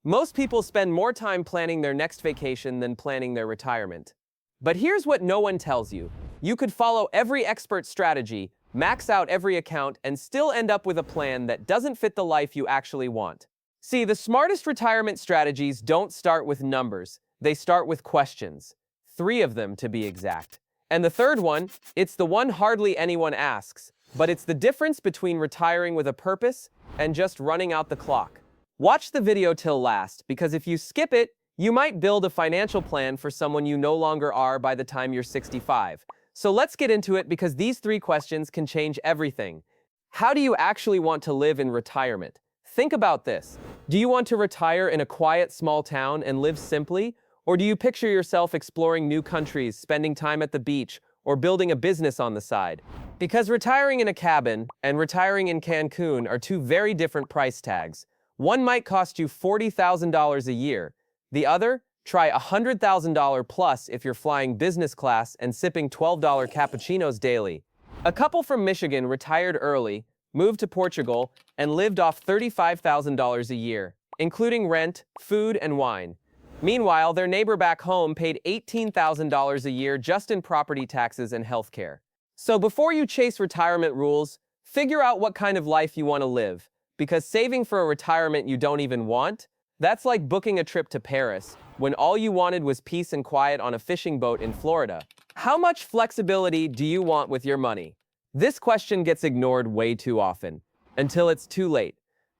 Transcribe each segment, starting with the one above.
Most people spend more time planning their next vacation than planning their retirement. But here's what no one tells you. You could follow every expert strategy, max out every account, and still end up with a plan that doesn't fit the life you actually want. See, the smartest retirement strategies don't start with numbers. They start with questions. 3 of them, to be exact. And the third one, it's the one hardly anyone asks, but it's the difference between retiring with a purpose and just running out the clock. Watch the video till last, because if you skip it, you might build a financial plan for someone you no longer are by the time you're 65. So let's get into it, because these 3 questions can change everything. How do you actually want to live in retirement? Think about this. Do you want to retire in a quiet small town and live simply? Or do you picture yourself exploring new countries, spending time at the beach, or building a business on the side? Because retiring in a cabin and retiring in Cancun are 2 very different price tags. One might cost you $40,000 a year. The other, try $100,000 plus if you're flying business class and sipping $12 cappuccinos daily. A couple from Michigan retired early, moved to Portugal, and lived off $35,000 a year, including rent, food, and wine. Meanwhile, their neighbor back home paid $18,000 a year just in property taxes and healthcare. So before you chase retirement rules, figure out what kind of life you want to live. Because saving for a retirement you don't even want, that's like booking a trip to Paris when all you wanted was peace and quiet on a fishing boat in Florida. How much flexibility do you want with your money? This question gets ignored way too often, until it's too late.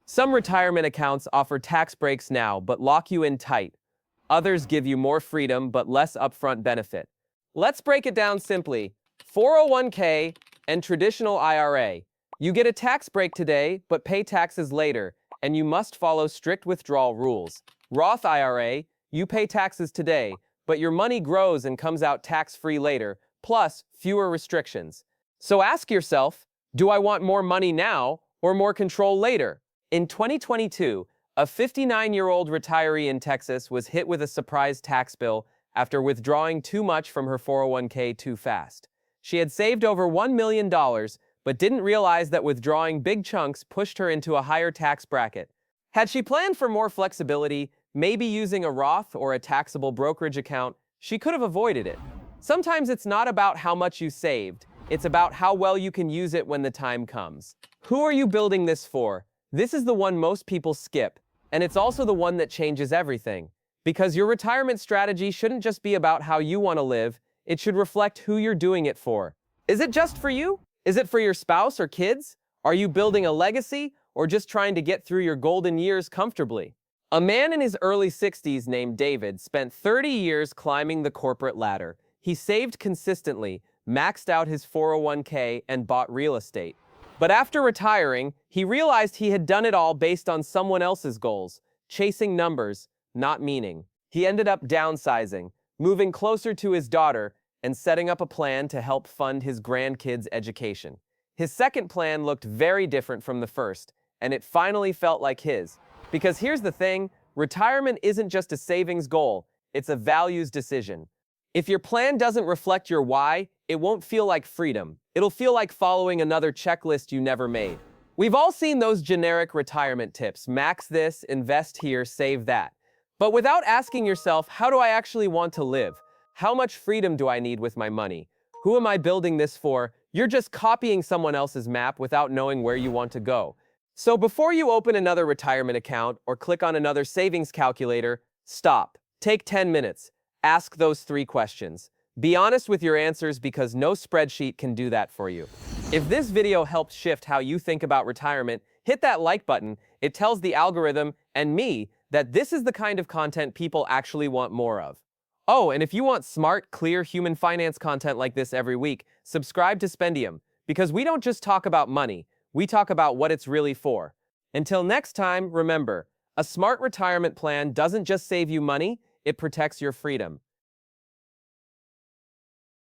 Some retirement accounts offer tax breaks now but lock you in tight. Others give you more freedom but less upfront benefit. Let's break it down simply. 401k and traditional IRA. You get a tax break today, but pay taxes later, and you must follow strict withdrawal rules. Roth IRA, you pay taxes today, but your money grows and comes out tax-free later, plus fewer restrictions. So ask yourself, do I want more money now or more control later? In 2022, a 59-year-old retiree in Texas was hit with a surprise tax bill after withdrawing too much from her 401k too fast. She had saved over $1 million, but didn't realize that withdrawing big chunks pushed her into a higher tax bracket. Had she planned for more flexibility, maybe using a Roth or a taxable brokerage account, she could have avoided it. Sometimes it's not about how much you saved, it's about how well you can use it when the time comes. Who are you building this for? This is the one most people skip, and it's also the one that changes everything. Because your retirement strategy shouldn't just be about how you want to live, it should reflect who you're doing it for. Is it just for you? Is it for your spouse or kids? Are you building a legacy, or just trying to get through your golden years comfortably? A man in his early 60s named David spent 30 years climbing the corporate ladder. He saved consistently, maxed out his 401k, and bought real estate. But after retiring, he realized he had done it all based on someone else's goals, chasing numbers, not meaning. He ended up downsizing, moving closer to his daughter, and setting up a plan to help fund his grandkids' education. His second plan looked very different from the first, and it finally felt like his. Because here's the thing, retirement isn't just a savings goal, it's a values decision. If your plan doesn't reflect your why, it won't feel like freedom. It'll feel like following another checklist you never made. We've all seen those generic retirement tips, max this, invest here, save that. But without asking yourself, how do I actually want to live? How much freedom do I need with my money? Who am I building this for? You're just copying someone else's map without knowing where you want to go. So before you open another retirement account or click on another savings calculator, stop. Take 10 minutes. Ask those 3 questions. Be honest with your answers, because no spreadsheet can do that for you. If this video helped shift how you think about retirement, hit that like button. It tells the algorithm and me that this is the kind of content people actually want more of. Oh, and if you want smart, clear human finance content like this every week, subscribe to Spendium, because we don't just talk about money, we talk about what it's really for. Until next time, remember, a smart retirement plan doesn't just save you money, it protects your freedom.